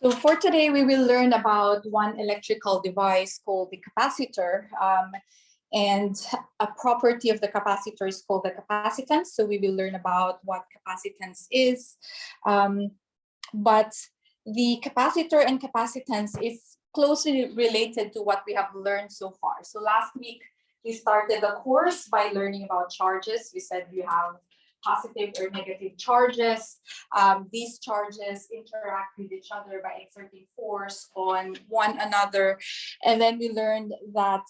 So for today, we will learn about one electrical device called the capacitor. And a property of the capacitor is called the capacitance. So we will learn about what capacitance is. But the capacitor and capacitance is closely related to what we have learned so far. So last week, we started the course by learning about charges. We said we have positive or negative charges. These charges interact with each other by exerting force on one another. And then we learned that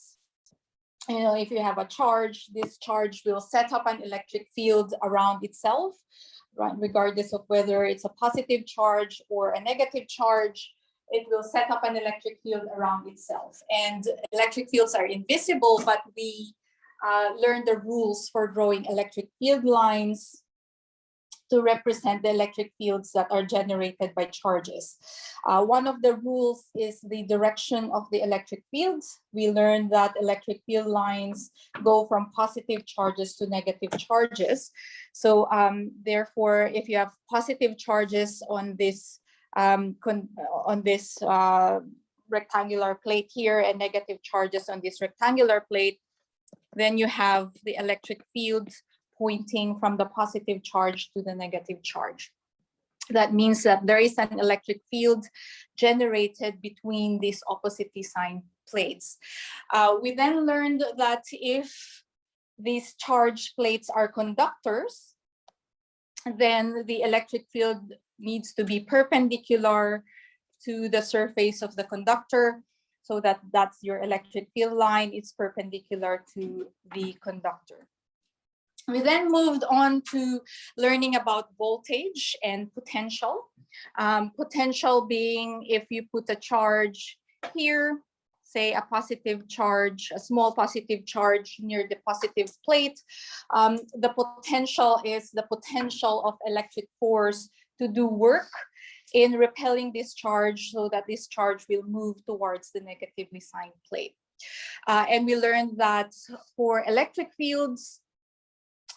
if you have a charge, this charge will set up an electric field around itself, right? Regardless of whether it's a positive charge or a negative charge, it will set up an electric field around itself. And electric fields are invisible, but we learned the rules for drawing electric field lines to represent the electric fields that are generated by charges. One of the rules is the direction of the electric fields. We learned that electric field lines go from positive charges to negative charges. So therefore, if you have positive charges on this rectangular plate here and negative charges on this rectangular plate, then you have the electric field pointing from the positive charge to the negative charge. That means that there is an electric field generated between these oppositely signed plates. We then learned that if these charge plates are conductors, then the electric field needs to be perpendicular to the surface of the conductor, so that's your electric field line. It's perpendicular to the conductor. We then moved on to learning about voltage and potential. Potential being if you put a charge here, say a positive charge, a small positive charge near the positive plate, the potential is the potential of electric force to do work in repelling this charge so that this charge will move towards the negatively signed plate. And we learned that for electric fields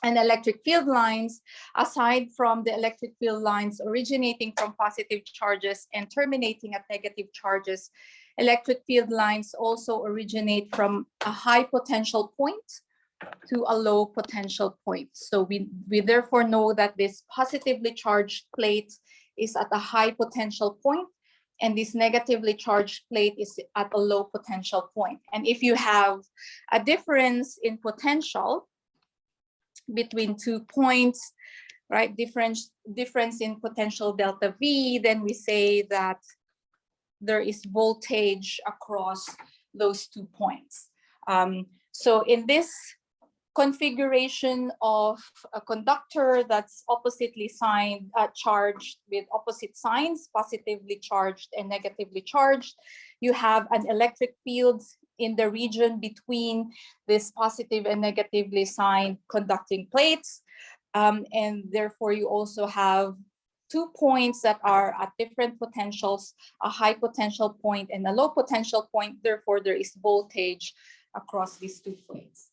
and electric field lines, aside from the electric field lines originating from positive charges and terminating at negative charges, electric field lines also originate from a high potential point to a low potential point. So we therefore know that this positively charged plate is at a high potential point, and this negatively charged plate is at a low potential point. And if you have a difference in potential between 2 points, right, difference in potential delta V, then we say that there is voltage across those 2 points. So in this configuration of a conductor that's oppositely signed, charged with opposite signs, positively charged and negatively charged, you have an electric field in the region between this positive and negatively signed conducting plates. And therefore, you also have 2 points that are at different potentials, a high potential point and a low potential point. Therefore, there is voltage across these 2 plates.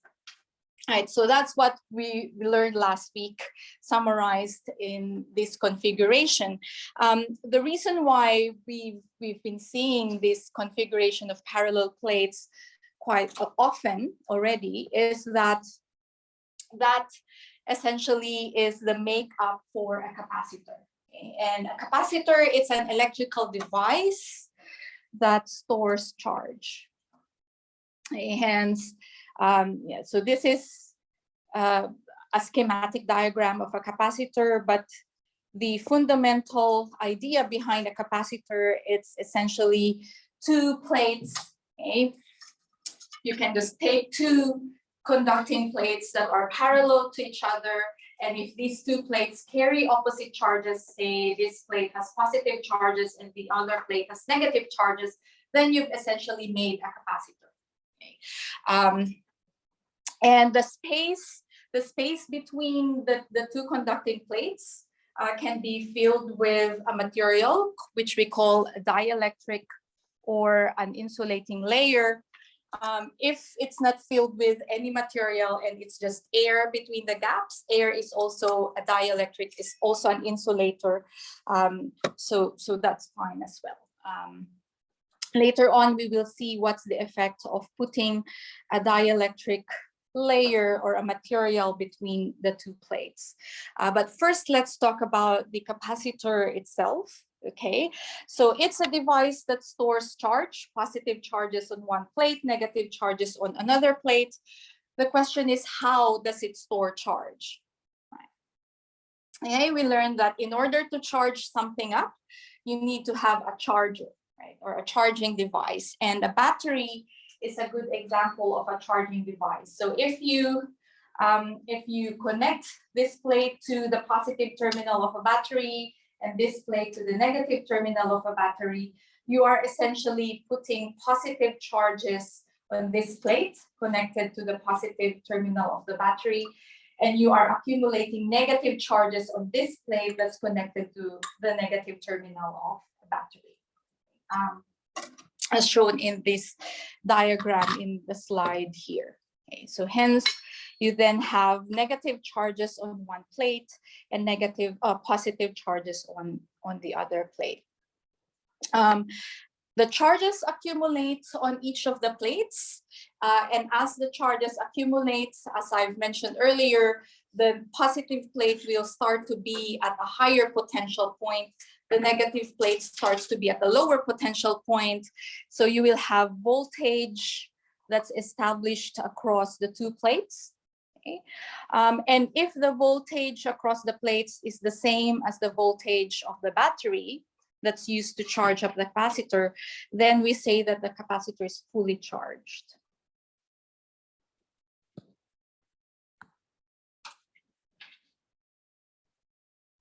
All right, so that's what we learned last week, summarized in this configuration. The reason why we've been seeing this configuration of parallel plates quite often already is that essentially is the makeup for a capacitor. Okay? And a capacitor, it's an electrical device that stores charge. And so this is a schematic diagram of a capacitor, but the fundamental idea behind a capacitor, it's essentially 2 plates. Okay? You can just take 2 conducting plates that are parallel to each other, and if these 2 plates carry opposite charges, say this plate has positive charges and the other plate has negative charges, then you've essentially made a capacitor. Okay. And the space between the 2 conducting plates can be filled with a material which we call a dielectric or an insulating layer. If it's not filled with any material and it's just air between the gaps, air is also a dielectric, is also an insulator. So that's fine as well. Later on, we will see what's the effect of putting a dielectric layer or a material between the two plates. But first, let's talk about the capacitor itself. Okay, so it's a device that stores charge, positive charges on one plate, negative charges on another plate. The question is, how does it store charge? Okay, we learned that in order to charge something up, you need to have a charger, right, or a charging device. And a battery is a good example of a charging device. So if you connect this plate to the positive terminal of a battery and this plate to the negative terminal of a battery, you are essentially putting positive charges on this plate connected to the positive terminal of the battery, and you are accumulating negative charges on this plate that's connected to the negative terminal of the battery, as shown in this diagram in the slide here. Okay, so hence, you then have negative charges on one plate and positive charges on the other plate. The charges accumulate on each of the plates, and as the charges accumulate, as I've mentioned earlier, the positive plate will start to be at a higher potential point. The negative plate starts to be at a lower potential point. So you will have voltage that's established across the two plates. Okay? And if the voltage across the plates is the same as the voltage of the battery that's used to charge up the capacitor, then we say that the capacitor is fully charged.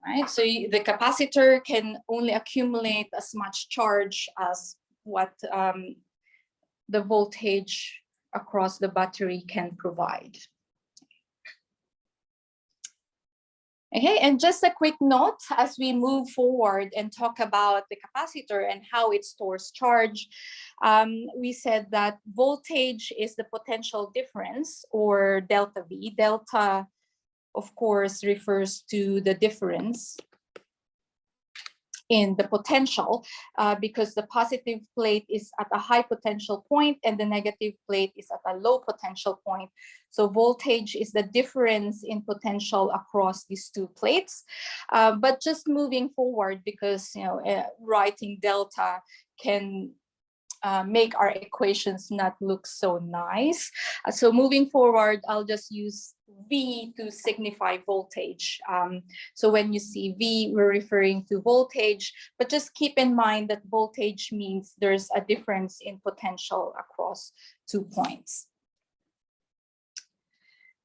Right, so the capacitor can only accumulate as much charge as what the voltage across the battery can provide. Okay, and just a quick note as we move forward and talk about the capacitor and how it stores charge. We said that voltage is the potential difference, or delta V. Delta, of course, refers to the difference in the potential, because the positive plate is at a high potential point and the negative plate is at a low potential point. So voltage is the difference in potential across these two plates. But just moving forward, because writing delta can make our equations not look so nice. So moving forward, I'll just use V to signify voltage. So when you see V, we're referring to voltage, but just keep in mind that voltage means there's a difference in potential across 2 points.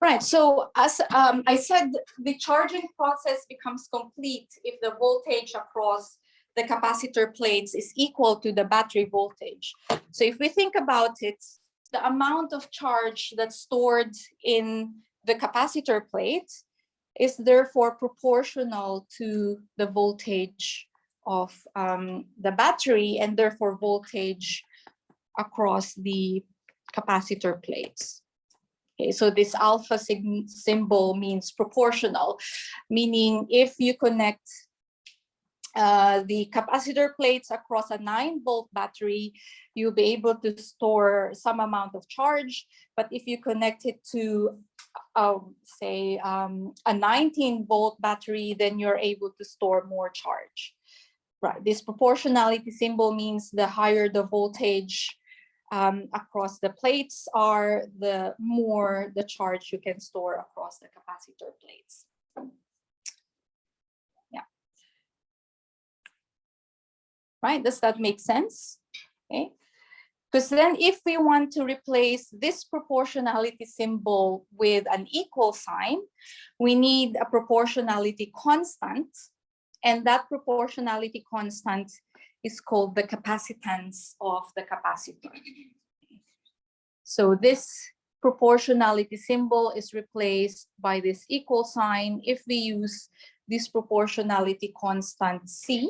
Right, so as I said, the charging process becomes complete if the voltage across the capacitor plates is equal to the battery voltage. So if we think about it, the amount of charge that's stored in the capacitor plate is therefore proportional to the voltage of the battery, and therefore voltage across the capacitor plates. Okay, so this alpha symbol means proportional, meaning if you connect the capacitor plates across a 9-volt battery, you'll be able to store some amount of charge. But if you connect it to, say, a 19-volt battery, then you're able to store more charge. Right. This proportionality symbol means the higher the voltage across the plates are, the more the charge you can store across the capacitor plates. Right, does that make sense? Okay, because then if we want to replace this proportionality symbol with an equal sign, we need a proportionality constant, and that proportionality constant is called the capacitance of the capacitor. So this proportionality symbol is replaced by this equal sign if we use this proportionality constant C.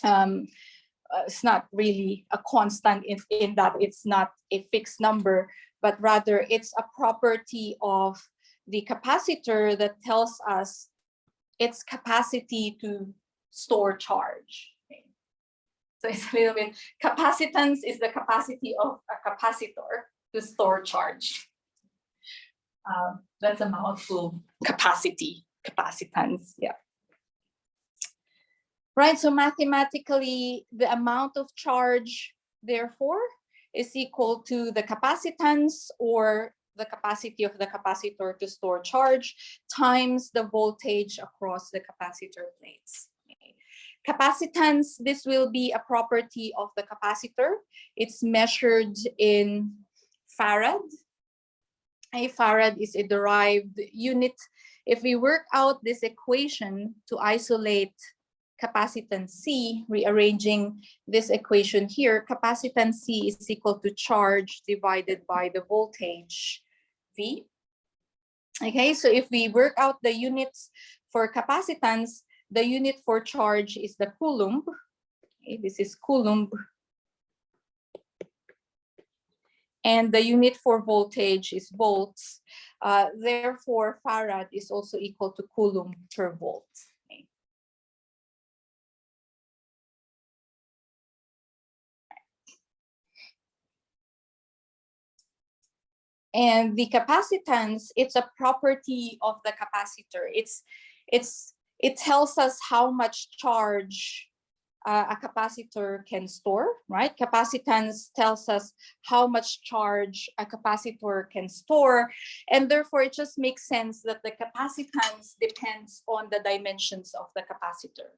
It's not really a constant in that it's not a fixed number, but rather it's a property of the capacitor that tells us its capacity to store charge. Okay. So it's a little bit, capacitance is the capacity of a capacitor to store charge. That's a mouthful, capacity, capacitance, yeah. Right, so mathematically, the amount of charge, therefore, is equal to the capacitance, or the capacity of the capacitor to store charge, times the voltage across the capacitor plates. Okay. Capacitance, this will be a property of the capacitor. It's measured in farad. A farad is a derived unit. If we work out this equation to isolate capacitance C, rearranging this equation here, capacitance C is equal to charge divided by the voltage V. Okay, so if we work out the units for capacitance, the unit for charge is the coulomb. Okay, this is coulomb. And the unit for voltage is volts. Therefore, farad is also equal to coulomb per volt. Okay. And the capacitance, it's a property of the capacitor. It tells us how much charge a capacitor can store, right? Capacitance tells us how much charge a capacitor can store, and therefore it just makes sense that the capacitance depends on the dimensions of the capacitor.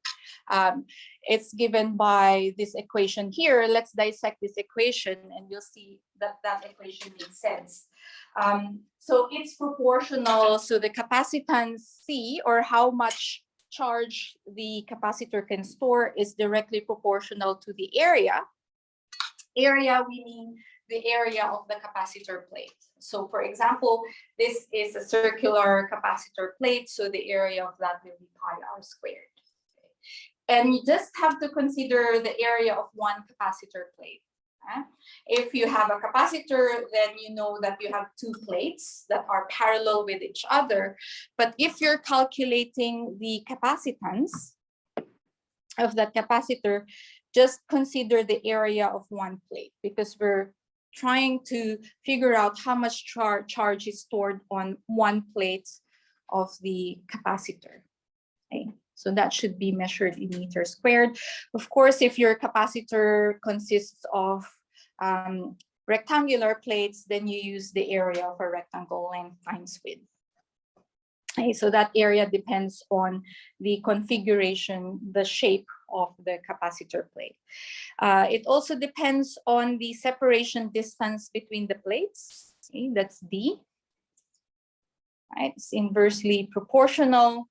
It's given by this equation here. Let's dissect this equation and you'll see that that equation makes sense. So it's proportional, so the capacitance C, or how much charge the capacitor can store, is directly proportional to the area. Area, we mean the area of the capacitor plate. So for example, this is a circular capacitor plate, so the area of that will be pi r squared. And you just have to consider the area of one capacitor plate. If you have a capacitor, then you know that you have two plates that are parallel with each other. But if you're calculating the capacitance of that capacitor, just consider the area of one plate, because we're trying to figure out how much charge is stored on one plate of the capacitor. Okay. So that should be measured in meters squared. Of course, if your capacitor consists of rectangular plates, then you use the area of a rectangle length times width. Okay, so that area depends on the configuration, the shape of the capacitor plate. It also depends on the separation distance between the plates. Okay, that's D. Right, it's inversely proportional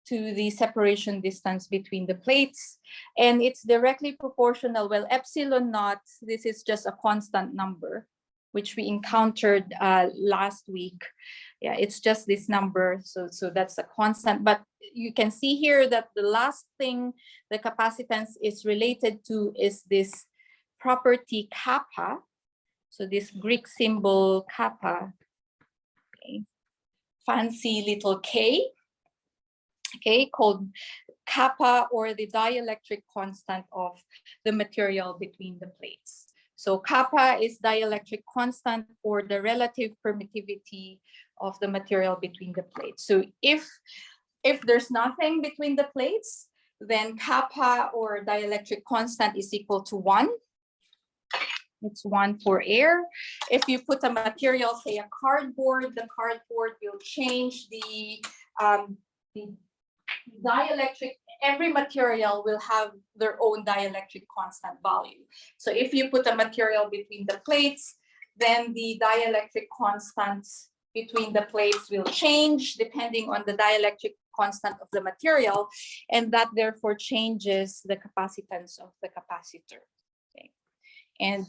to the separation distance between the plates, and it's directly proportional. Well, epsilon naught, this is just a constant number, which we encountered last week. Yeah, it's just this number, so that's a constant. But you can see here that the last thing the capacitance is related to is this property kappa. So this Greek symbol kappa, okay, fancy little k, okay, called kappa, or the dielectric constant of the material between the plates. So kappa is dielectric constant, or the relative permittivity of the material between the plates. So if there's nothing between the plates, then kappa, or dielectric constant, is equal to 1. It's 1 for air. If you put a material, say a cardboard, the cardboard will change the dielectric. Every material will have their own dielectric constant value. So if you put a material between the plates, then the dielectric constant between the plates will change depending on the dielectric constant of the material, and that therefore changes the capacitance of the capacitor. Okay. And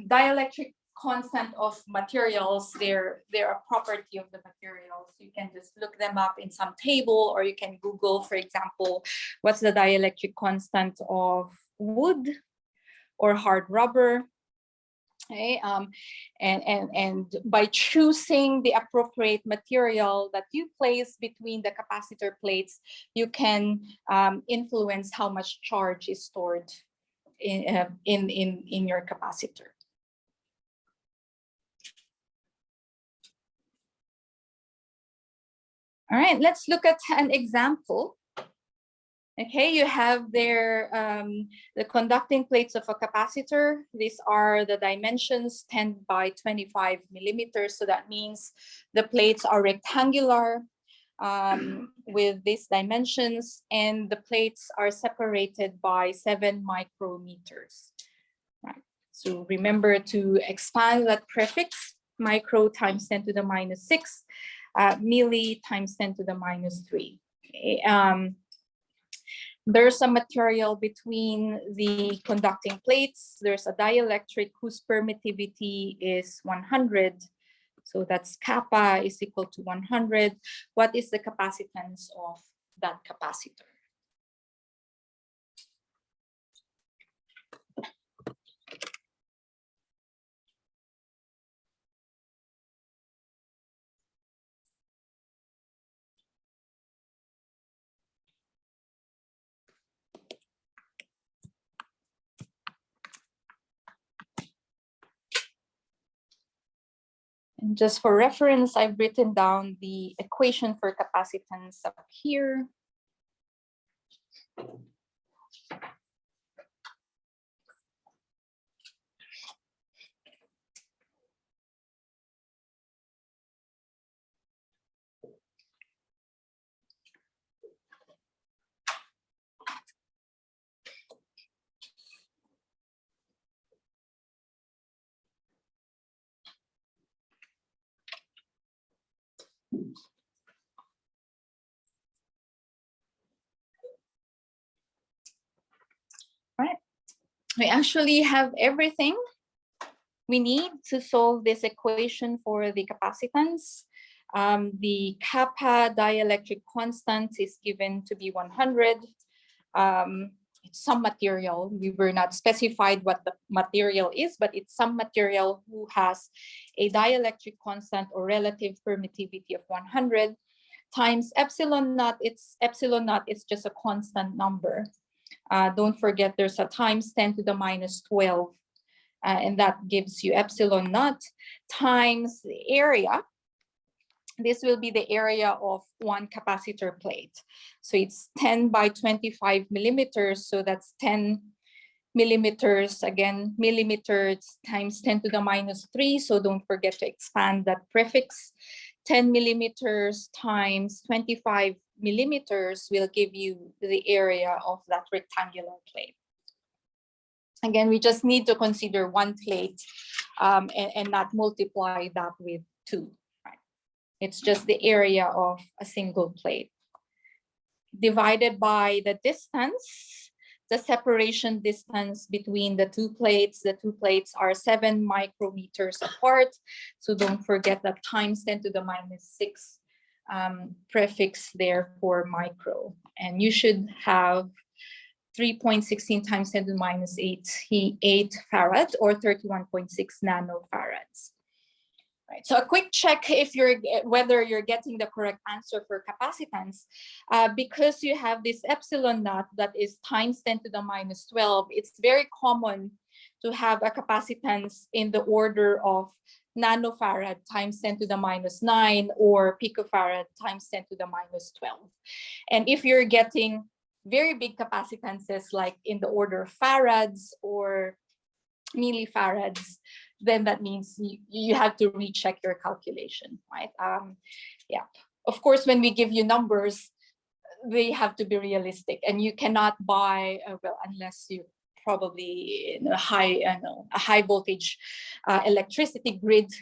dielectric constant of materials, they're a property of the materials. You can just look them up in some table, or you can Google, for example, what's the dielectric constant of wood or hard rubber. Okay, and by choosing the appropriate material that you place between the capacitor plates, you can influence how much charge is stored in your capacitor. All right, let's look at an example. Okay, you have there the conducting plates of a capacitor. These are the dimensions 10 by 25 millimeters. So that means the plates are rectangular with these dimensions, and the plates are separated by 7 micrometers. Right. So remember to expand that prefix, micro times 10 to the minus 6, milli times 10 to the minus 3. Okay. There's a material between the conducting plates. There's a dielectric whose permittivity is 100. So that's kappa is equal to 100. What is the capacitance of that capacitor? And just for reference, I've written down the equation for capacitance up here. Right. We actually have everything we need to solve this equation for the capacitance. The kappa dielectric constant is given to be 100. It's some material. We were not specified what the material is, but it's some material who has a dielectric constant or relative permittivity of 100 times epsilon naught. It's epsilon naught is just a constant number. Don't forget there's a times 10 to the minus 12. And that gives you epsilon naught times the area. This will be the area of one capacitor plate. So it's 10 by 25 millimeters. So that's 10 millimeters, again, millimeters times 10 to the minus 3. So don't forget to expand that prefix. 10 millimeters times 25 millimeters will give you the area of that rectangular plate. Again, we just need to consider one plate and not multiply that with 2. Right? It's just the area of a single plate. Divided by the distance, the separation distance between the two plates. The two plates are 7 micrometers apart. So don't forget that times 10 to the minus 6 prefix there for micro. And you should have 3.16 times 10 to the minus 8 farad or 31.6 nanofarads. Right. So a quick check if whether you're getting the correct answer for capacitance, because you have this epsilon naught that is times 10 to the minus 12. It's very common to have a capacitance in the order of nanofarad times 10 to the minus 9 or picofarad times 10 to the minus 12. And if you're getting very big capacitances like in the order of farads or millifarads, then that means you have to recheck your calculation, right? Yeah, of course, when we give you numbers, they have to be realistic, and you cannot buy well unless you probably in a high voltage electricity grid.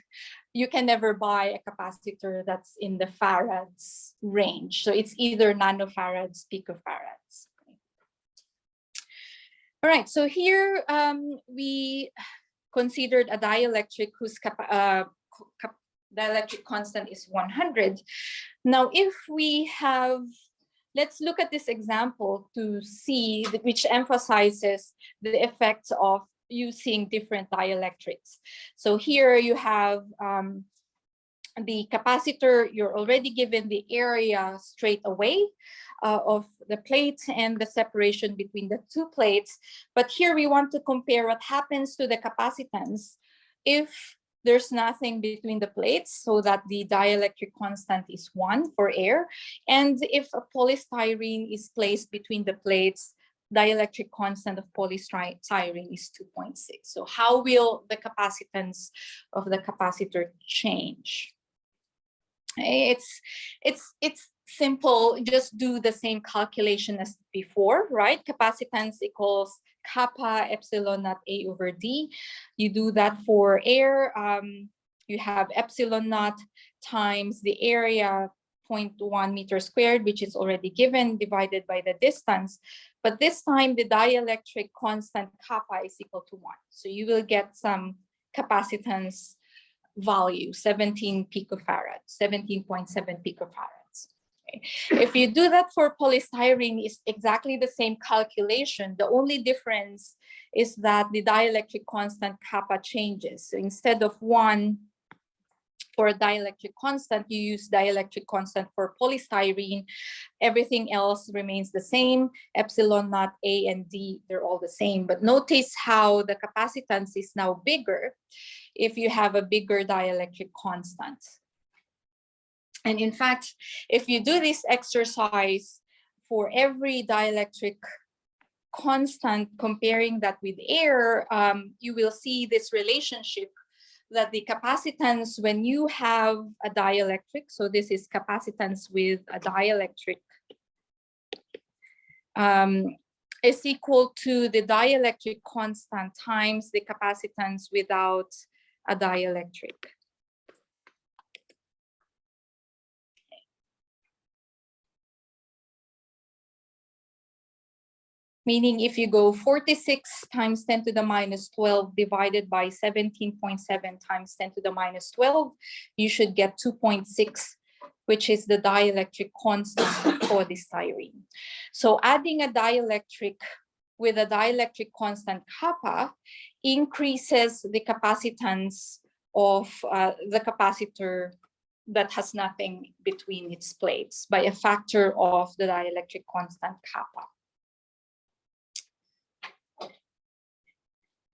You can never buy a capacitor that's in the farads range. So it's either nanofarads, picofarads. All right, so here we considered a dielectric whose dielectric constant is 100. Now, if we have, let's look at this example to see which emphasizes the effects of using different dielectrics. So here you have the capacitor. You're already given the area straight away of the plate and the separation between the two plates. But here we want to compare what happens to the capacitance if there's nothing between the plates, so that the dielectric constant is 1 for air. And if a polystyrene is placed between the plates, dielectric constant of polystyrene is 2.6. So how will the capacitance of the capacitor change? It's simple. Just do the same calculation as before, right? Capacitance equals kappa epsilon naught A over D. You do that for air. You have epsilon naught times the area 0.1 meter squared, which is already given, divided by the distance. But this time the dielectric constant kappa is equal to 1. So you will get some capacitance value, 17 picofarads, 17.7 picofarads. Okay. If you do that for polystyrene, it's exactly the same calculation. The only difference is that the dielectric constant kappa changes. So instead of 1 for a dielectric constant, you use dielectric constant for polystyrene. Everything else remains the same. Epsilon naught A and D, they're all the same. But notice how the capacitance is now bigger if you have a bigger dielectric constant. And in fact, if you do this exercise for every dielectric constant, comparing that with air, you will see this relationship that the capacitance when you have a dielectric, so this is capacitance with a dielectric, is equal to the dielectric constant times the capacitance without a dielectric. Meaning if you go 46 times 10 to the minus 12 divided by 17.7 times 10 to the minus 12, you should get 2.6, which is the dielectric constant for this polystyrene. So adding a dielectric with a dielectric constant kappa increases the capacitance of the capacitor that has nothing between its plates by a factor of the dielectric constant kappa.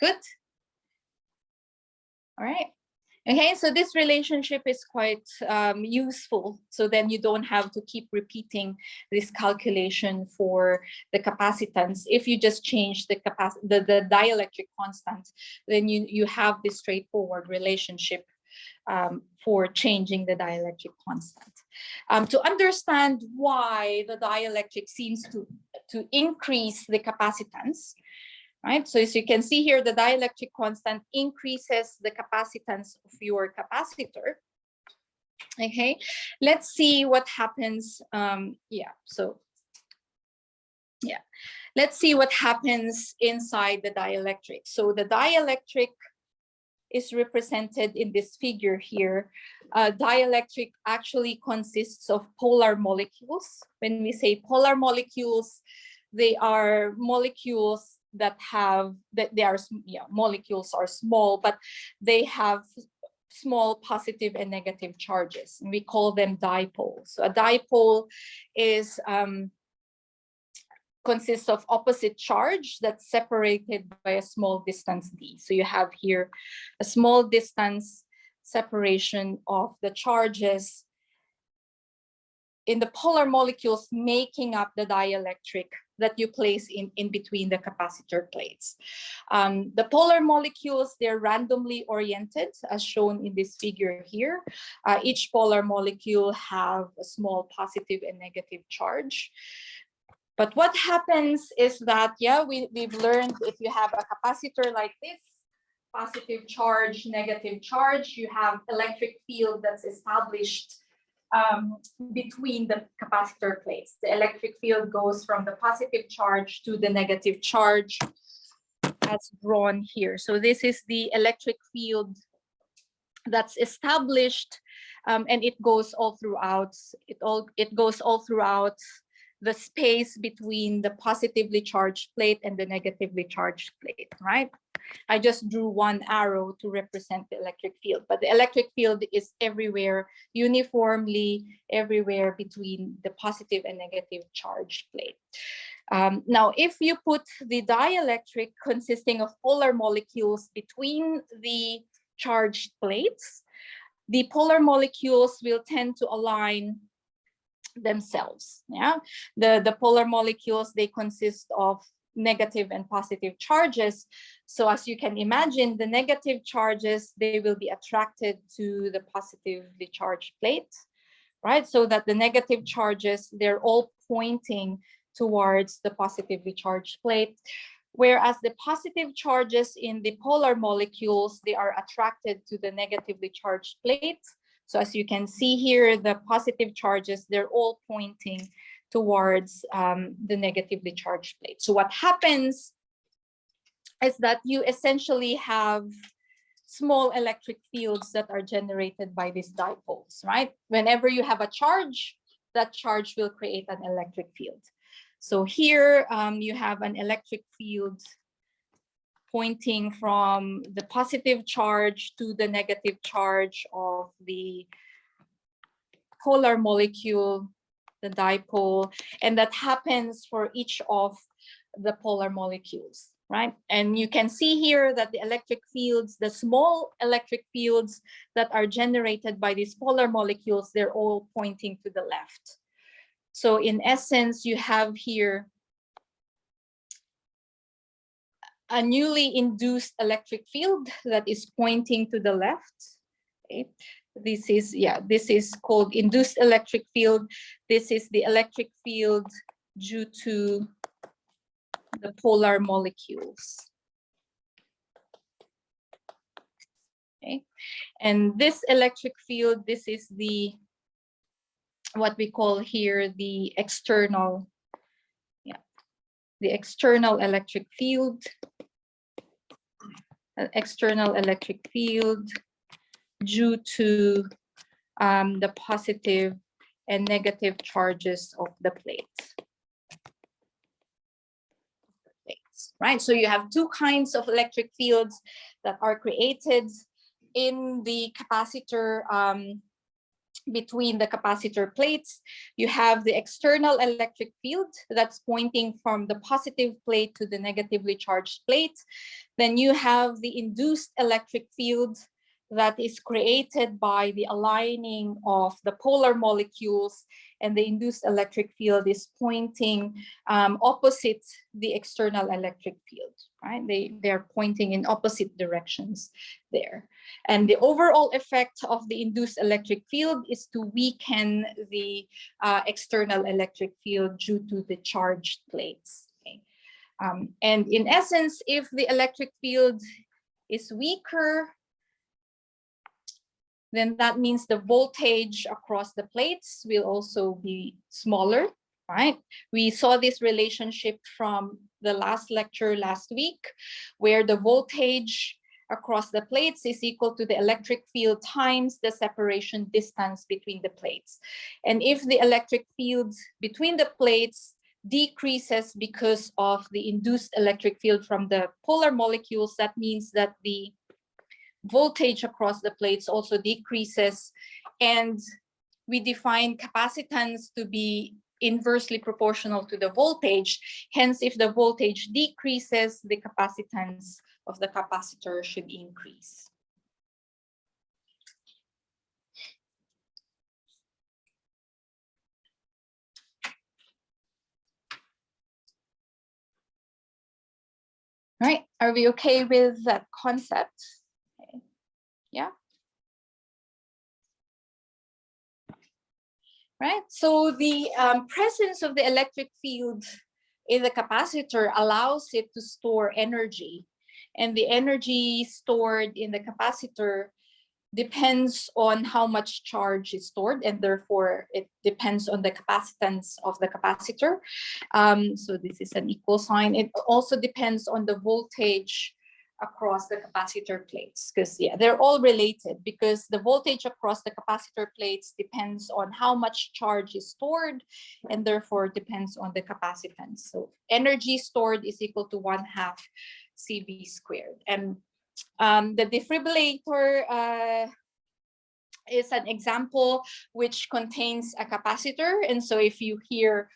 Good. All right. Okay, so this relationship is quite useful. So then you don't have to keep repeating this calculation for the capacitance. If you just change the dielectric constant, then you have this straightforward relationship for changing the dielectric constant. To understand why the dielectric seems to increase the capacitance, right? So as you can see here, the dielectric constant increases the capacitance of your capacitor. Okay, let's see what happens. Let's see what happens inside the dielectric. So the dielectric is represented in this figure here. Dielectric actually consists of polar molecules. When we say polar molecules, they are molecules that molecules are small, but they have small positive and negative charges, and we call them dipoles. So a dipole is consists of opposite charge that's separated by a small distance d. So you have here a small distance separation of the charges in the polar molecules making up the dielectric that you place in between the capacitor plates. The polar molecules, they're randomly oriented as shown in this figure here. Each polar molecule have a small positive and negative charge. But what happens is that, we've learned if you have a capacitor like this, positive charge, negative charge, you have electric field that's established between the capacitor plates. The electric field goes from the positive charge to the negative charge as drawn here. So this is the electric field that's established, and it goes all throughout. It goes all throughout the space between the positively charged plate and the negatively charged plate, right? I just drew one arrow to represent the electric field, but the electric field is everywhere, uniformly everywhere between the positive and negative charged plate. Now, if you put the dielectric consisting of polar molecules between the charged plates, the polar molecules will tend to align themselves. Yeah, the polar molecules, they consist of negative and positive charges. So as you can imagine, the negative charges, they will be attracted to the positively charged plate, right? So that the negative charges, they're all pointing towards the positively charged plate, whereas the positive charges in the polar molecules, they are attracted to the negatively charged plate. So as you can see here, the positive charges, they're all pointing towards the negatively charged plate. So what happens is that you essentially have small electric fields that are generated by these dipoles, right? Whenever you have a charge, that charge will create an electric field. So here you have an electric field pointing from the positive charge to the negative charge of the polar molecule, the dipole, and that happens for each of the polar molecules, right? And you can see here that the electric fields, the small electric fields that are generated by these polar molecules, they're all pointing to the left. So in essence, you have here a newly induced electric field that is pointing to the left. Okay. This is called induced electric field. This is the electric field due to the polar molecules. Okay. And this electric field, this is the what we call here the external, the external electric field. An external electric field due to the positive and negative charges of the plates. Right, so you have two kinds of electric fields that are created in the capacitor, between the capacitor plates. You have the external electric field that's pointing from the positive plate to the negatively charged plate. Then you have the induced electric field that is created by the aligning of the polar molecules, and the induced electric field is pointing opposite the external electric field, right? They're pointing in opposite directions there. And the overall effect of the induced electric field is to weaken the external electric field due to the charged plates. Okay? And in essence, if the electric field is weaker, then that means the voltage across the plates will also be smaller, right? We saw this relationship from the last lecture last week, where the voltage across the plates is equal to the electric field times the separation distance between the plates. And if the electric field between the plates decreases because of the induced electric field from the polar molecules, that means that the voltage across the plates also decreases, and we define capacitance to be inversely proportional to the voltage. Hence, if the voltage decreases, the capacitance of the capacitor should increase. All right, are we okay with that concept? Okay. Yeah. Right, so the presence of the electric field in the capacitor allows it to store energy, and the energy stored in the capacitor depends on how much charge is stored, and therefore it depends on the capacitance of the capacitor. So this is an equal sign. It also depends on the voltage across the capacitor plates, because yeah, they're all related, because the voltage across the capacitor plates depends on how much charge is stored, and therefore depends on the capacitance. So energy stored is equal to 1/2 CV squared. And the defibrillator is an example which contains a capacitor. And so if you hear,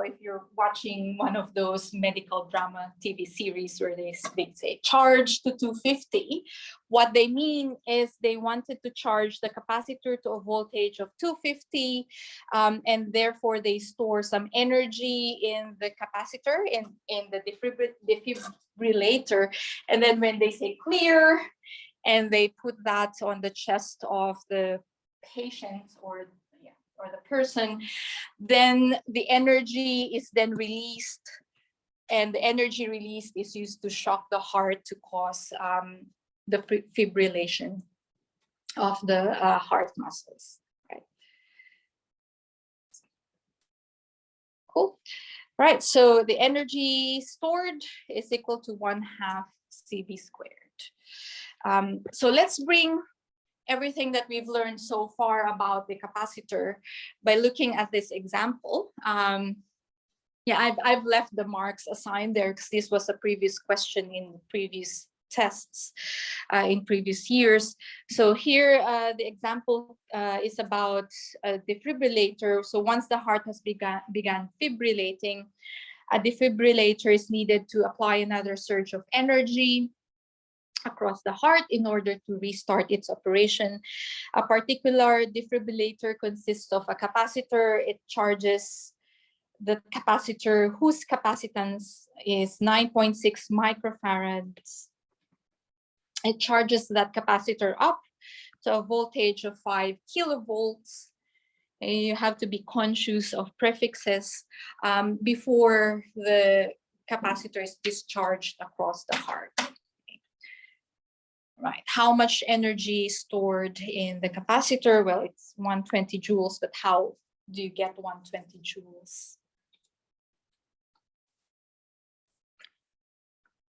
if you're watching one of those medical drama TV series where they say charge to 250, what they mean is they wanted to charge the capacitor to a voltage of 250, and therefore they store some energy in the capacitor, in the defibrillator. And then when they say clear, and they put that on the chest of the patient or the person, then the energy is then released, and the energy released is used to shock the heart to cause the fibrillation of the heart muscles. Right. Cool. Right. So the energy stored is equal to 1/2 CV squared. So let's bring everything that we've learned so far about the capacitor by looking at this example. Yeah, I've left the marks assigned there because this was a previous question in previous tests in previous years. So here the example is about a defibrillator. So once the heart has began fibrillating, a defibrillator is needed to apply another surge of energy across the heart in order to restart its operation. A particular defibrillator consists of a capacitor. It charges the capacitor whose capacitance is 9.6 microfarads. It charges that capacitor up to a voltage of 5 kilovolts. And you have to be conscious of prefixes before the capacitor is discharged across the heart. Right. How much energy is stored in the capacitor? Well, it's 120 joules, but how do you get 120 joules?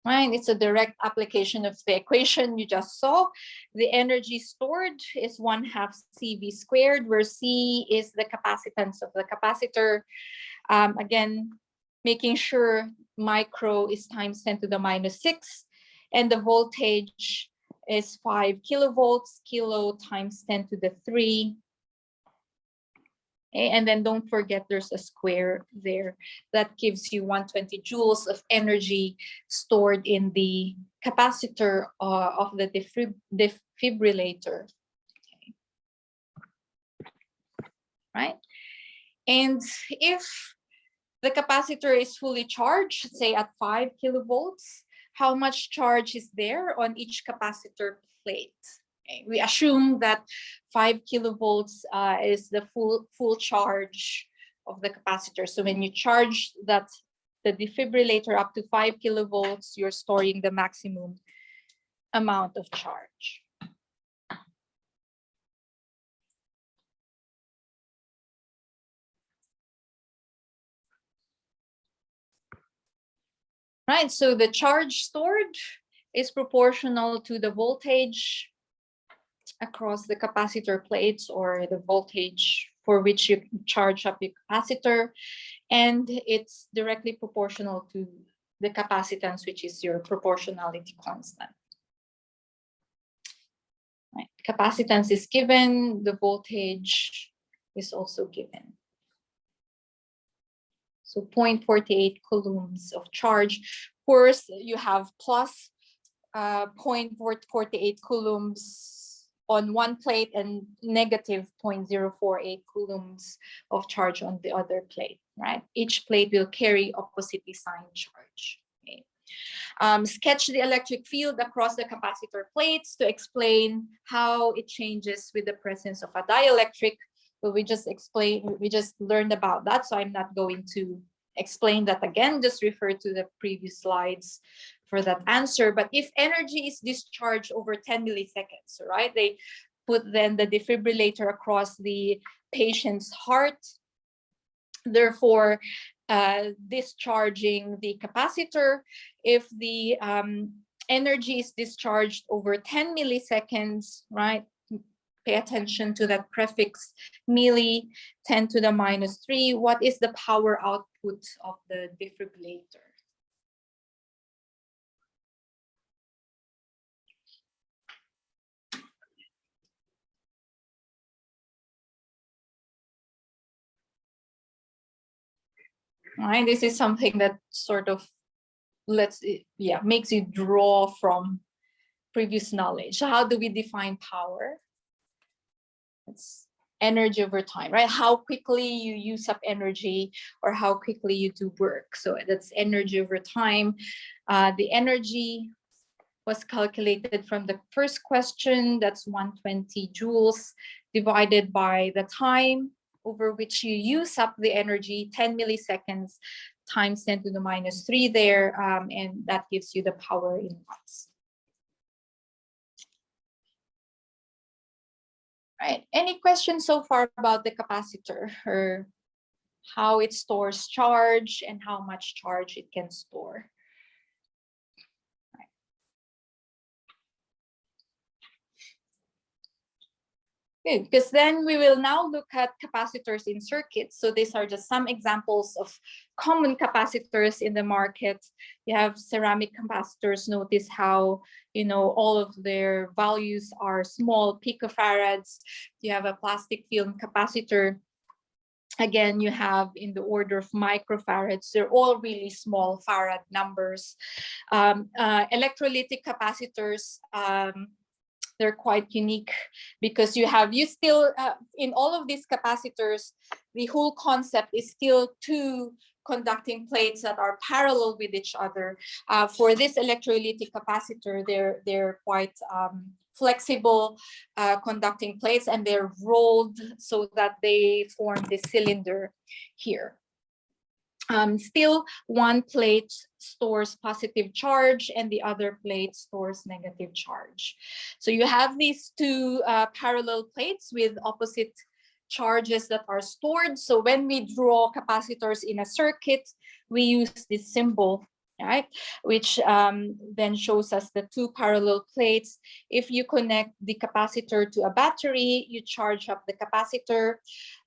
Right, it's a direct application of the equation you just saw. The energy stored is 1/2 CV squared, where C is the capacitance of the capacitor. Again, making sure micro is times 10 to the -6, and the voltage is 5 kilovolts, kilo times 10 to the 3. Okay, and then don't forget there's a square there. That gives you 120 joules of energy stored in the capacitor of the defibrillator. Okay. Right? And if the capacitor is fully charged, say at 5 kilovolts, how much charge is there on each capacitor plate? Okay. We assume that 5 kilovolts is the full charge of the capacitor. So when you charge the defibrillator up to 5 kilovolts, you're storing the maximum amount of charge. Right, so the charge stored is proportional to the voltage across the capacitor plates, or the voltage for which you charge up your capacitor, and it's directly proportional to the capacitance, which is your proportionality constant. Right. Capacitance is given, the voltage is also given. So 0.48 coulombs of charge. Of course, you have plus 0.48 coulombs on one plate and negative 0.048 coulombs of charge on the other plate, right? Each plate will carry oppositely signed charge. Okay. Sketch the electric field across the capacitor plates to explain how it changes with the presence of a dielectric. But we just learned about that, so I'm not going to explain that again. Just refer to the previous slides for that answer. But if energy is discharged over 10 milliseconds, right? They put then the defibrillator across the patient's heart, therefore discharging the capacitor. If the energy is discharged over 10 milliseconds, right? Pay attention to that prefix milli, 10 to the minus 3. What is the power output of the defibrillator? Right, this is something that sort of makes you draw from previous knowledge. How do we define power? It's energy over time, right? How quickly you use up energy or how quickly you do work. So that's energy over time. The energy was calculated from the first question. That's 120 joules divided by the time over which you use up the energy, 10 milliseconds times 10 to the minus 3 there, and that gives you the power in watts. Right. Any questions so far about the capacitor, or how it stores charge and how much charge it can store? Good, because then we will now look at capacitors in circuits. So these are just some examples of common capacitors in the market. You have ceramic capacitors. Notice how, all of their values are small picofarads. You have a plastic film capacitor. Again, you have in the order of microfarads. They're all really small farad numbers. Electrolytic capacitors, they're quite unique because you still, in all of these capacitors, the whole concept is still two conducting plates that are parallel with each other. For this electrolytic capacitor, they're quite flexible conducting plates, and they're rolled so that they form this cylinder here. Still, one plate stores positive charge and the other plate stores negative charge. So you have these two parallel plates with opposite charges that are stored. So when we draw capacitors in a circuit, we use this symbol, right, which then shows us the two parallel plates. If you connect the capacitor to a battery, you charge up the capacitor.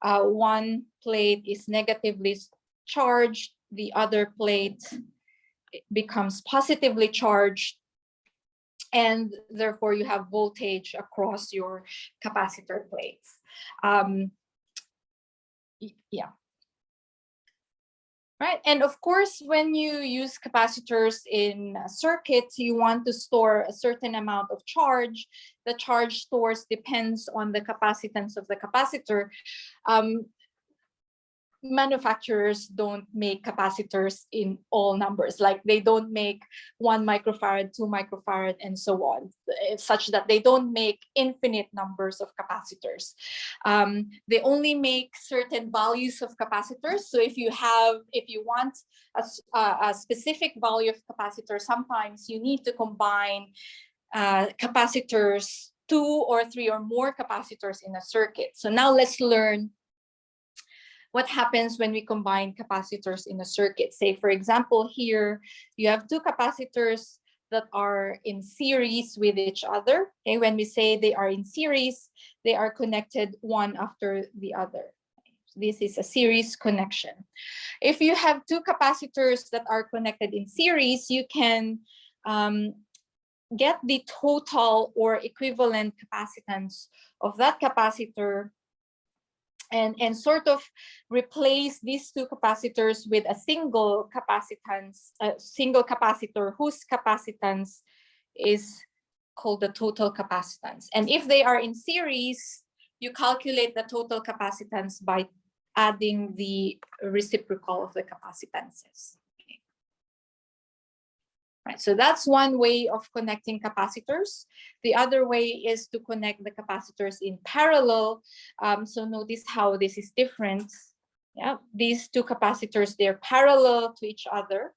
One plate is negatively charged, the other plate becomes positively charged, and therefore you have voltage across your capacitor plates. Right, and of course, when you use capacitors in circuits, you want to store a certain amount of charge. The charge stores depends on the capacitance of the capacitor. Manufacturers don't make capacitors in all numbers, like they don't make 1 microfarad, 2 microfarad, and so on, such that they don't make infinite numbers of capacitors. They only make certain values of capacitors. So if you want a specific value of capacitor, sometimes you need to combine capacitors, 2 or 3 or more capacitors in a circuit. So now let's learn what happens when we combine capacitors in a circuit. Say, for example, here you have two capacitors that are in series with each other. Okay, when we say they are in series, they are connected one after the other. This is a series connection. If you have two capacitors that are connected in series, you can get the total or equivalent capacitance of that capacitor and sort of replace these two capacitors with a single capacitor whose capacitance is called the total capacitance. And if they are in series, you calculate the total capacitance by adding the reciprocal of the capacitances. Right, so that's one way of connecting capacitors. The other way is to connect the capacitors in parallel. So notice how this is different. Yeah, these two capacitors, they're parallel to each other.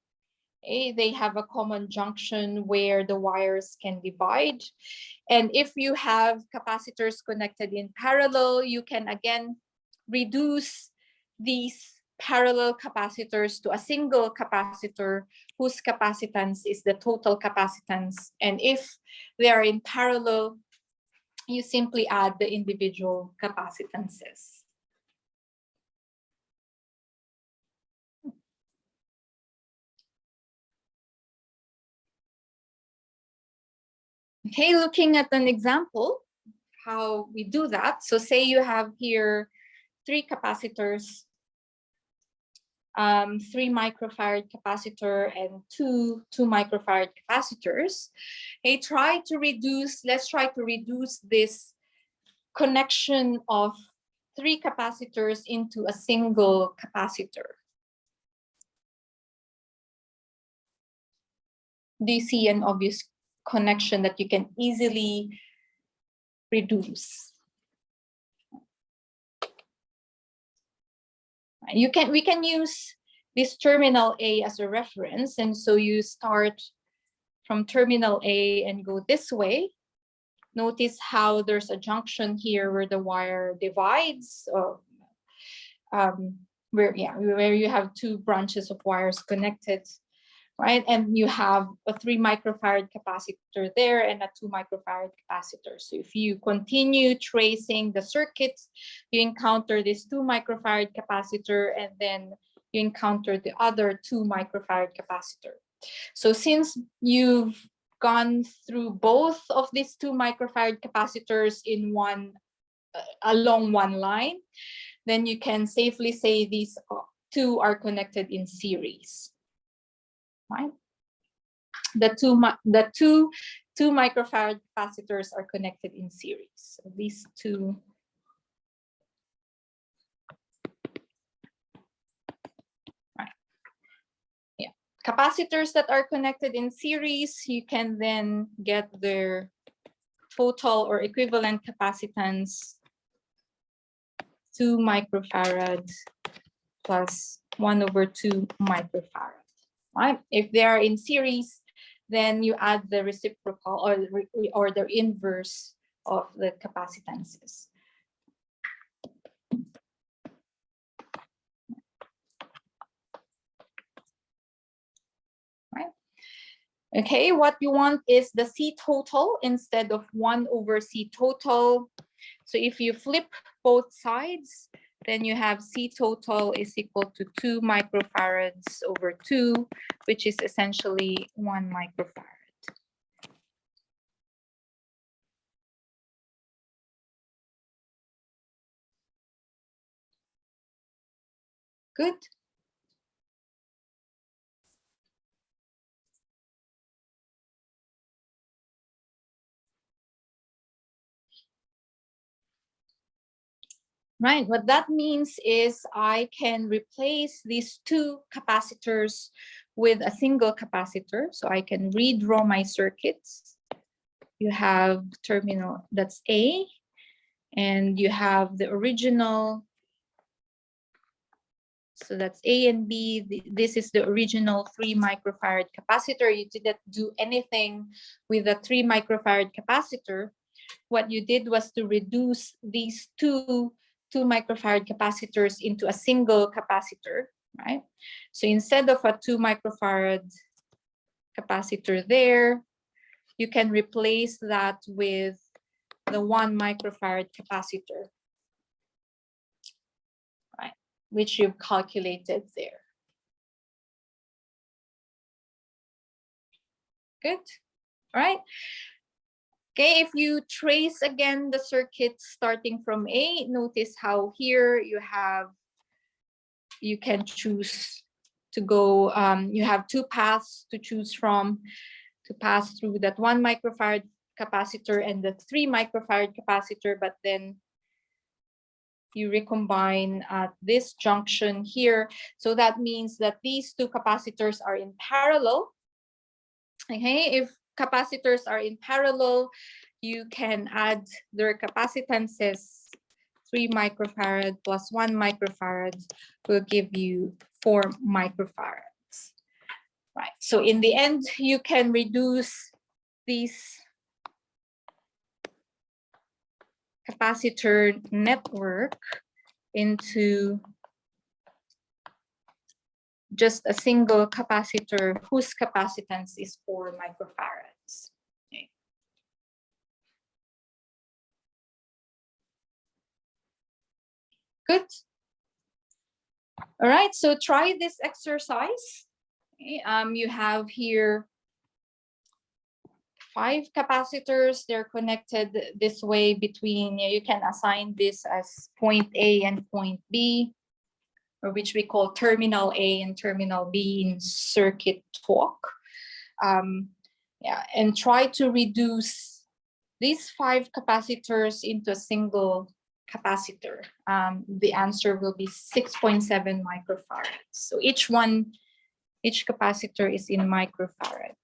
Okay? They have a common junction where the wires can divide. And if you have capacitors connected in parallel, you can again reduce these parallel capacitors to a single capacitor whose capacitance is the total capacitance. And if they are in parallel, you simply add the individual capacitances. Okay, looking at an example, how we do that. So say you have here 3 capacitors, 3 microfarad capacitor and two microfarad capacitors. Okay, let's try to reduce this connection of 3 capacitors into a single capacitor. Do you see an obvious connection that you can easily reduce? We can use this terminal A as a reference, and so you start from terminal A and go this way. Notice how there's a junction here where the wire divides, where you have 2 branches of wires connected, right? And you have a 3 microfarad capacitor there and a 2 microfarad capacitor. So if you continue tracing the circuits, you encounter this 2 microfarad capacitor, and then you encounter the other 2 microfarad capacitor. So since you've gone through both of these 2 microfarad capacitors in along one line, then you can safely say these 2 are connected in series. Right? The two microfarad capacitors are connected in series. So these 2. Right. Yeah. Capacitors that are connected in series, you can then get their total or equivalent capacitance 2 microfarad plus 1/2 microfarad. Right? If they are in series, then you add the reciprocal or the inverse of the capacitances. Right? Okay, what you want is the C total instead of 1/C total. So if you flip both sides, then you have C total is equal to 2 microfarads over 2, which is essentially 1 microfarad. Good. Right, what that means is I can replace these 2 capacitors with a single capacitor. So I can redraw my circuits. You have terminal, that's A, and you have the original. So that's A and B. This is the original 3 microfarad capacitor. You didn't do anything with the 3 microfarad capacitor. What you did was to reduce these two microfarad capacitors into a single capacitor, right? So instead of a 2 microfarad capacitor there, you can replace that with the 1 microfarad capacitor, right? Which you've calculated there. Good, all right. Okay, if you trace again the circuit starting from A, notice how here you can choose to go, you have 2 paths to choose from to pass through that 1 microfarad capacitor and the 3 microfarad capacitor, but then you recombine at this junction here. So that means that these 2 capacitors are in parallel. Okay, if capacitors are in parallel, you can add their capacitances. 3 microfarad plus 1 microfarad will give you 4 microfarads. Right, so in the end, you can reduce these capacitor network into just a single capacitor whose capacitance is 4 microfarads. Okay. Good. All right, so try this exercise. Okay. You have here 5 capacitors. They're connected this way between, you can assign this as point A and point B, or which we call terminal A and terminal B in circuit talk. Yeah, and try to reduce these 5 capacitors into a single capacitor. The answer will be 6.7 microfarads. So each capacitor is in microfarads.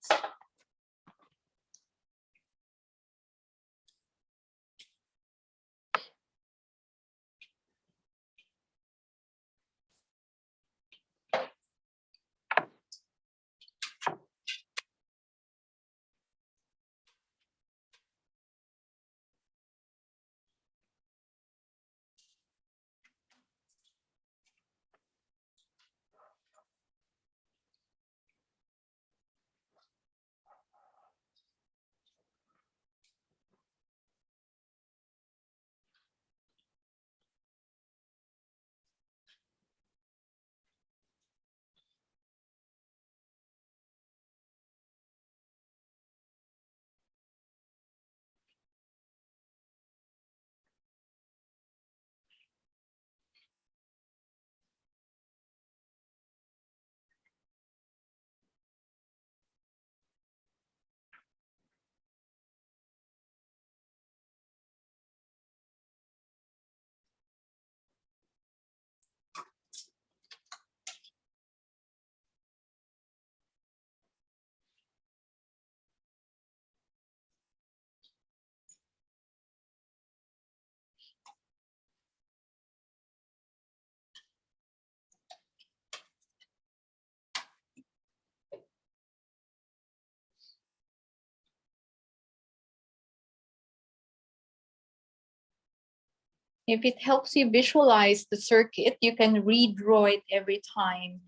If it helps you visualize the circuit, you can redraw it every time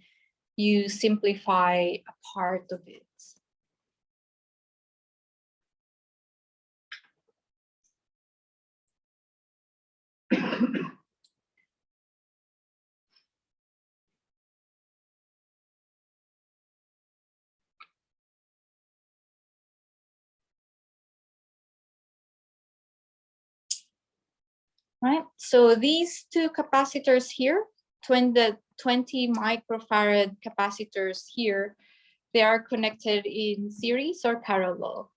you simplify a part of it. Right, so these 2 capacitors here, 20 microfarad capacitors here, they are connected in series or parallel?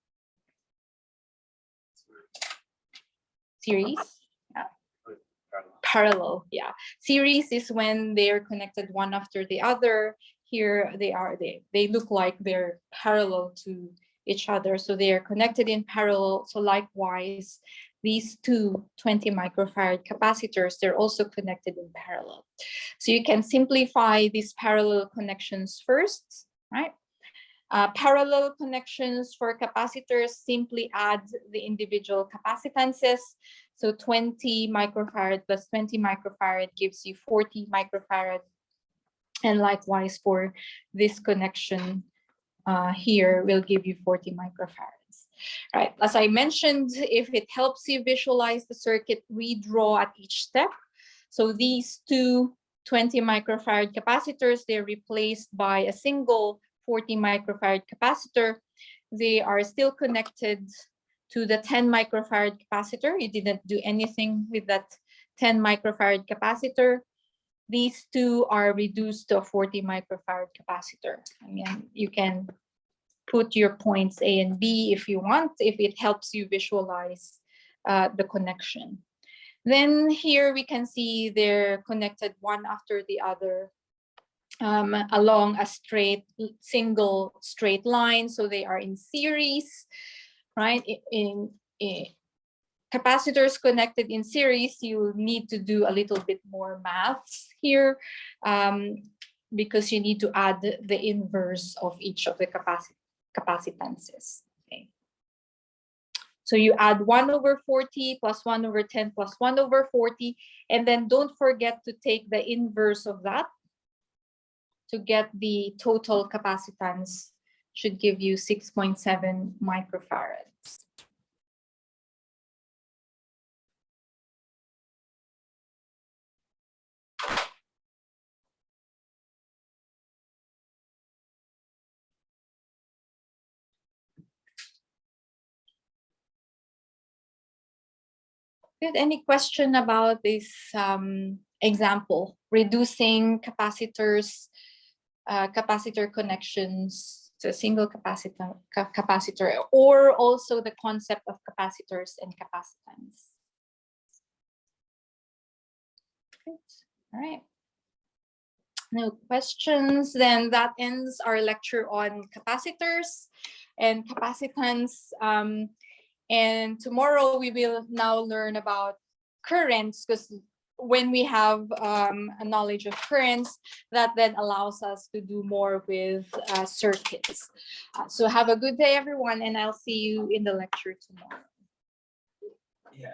Series, yeah. Parallel, yeah. Series is when they're connected one after the other. Here they look like they're parallel to each other, so they are connected in parallel. So likewise, these 2 20 microfarad capacitors, they're also connected in parallel. So you can simplify these parallel connections first, right? Parallel connections for capacitors simply add the individual capacitances. So 20 microfarad plus 20 microfarad gives you 40 microfarad. And likewise for this connection here will give you 40 microfarads. Right, as I mentioned, if it helps you visualize the circuit, redraw at each step. So these 2 20 microfarad capacitors, they're replaced by a single 40 microfarad capacitor. They are still connected to the 10 microfarad capacitor. You didn't do anything with that 10 microfarad capacitor. These 2 are reduced to a 40 microfarad capacitor. I mean, you can put your points A and B if you want, if it helps you visualize the connection. Then here we can see they're connected one after the other along a single straight line. So they are in series, right? In capacitors connected in series, you need to do a little bit more maths here because you need to add the inverse of each of the capacitances. Okay. So you add 1/40 plus 1/10 plus 1/40, and then don't forget to take the inverse of that. to get the total capacitance should give you 6.7 microfarads. Good. Any question about this example, reducing capacitors, capacitor connections to a single capacitor, or also the concept of capacitors and capacitance? Good. All right. No questions. Then that ends our lecture on capacitors and capacitance. And tomorrow we will now learn about currents, because when we have a knowledge of currents, that then allows us to do more with circuits. So have a good day, everyone, and I'll see you in the lecture tomorrow. Yeah.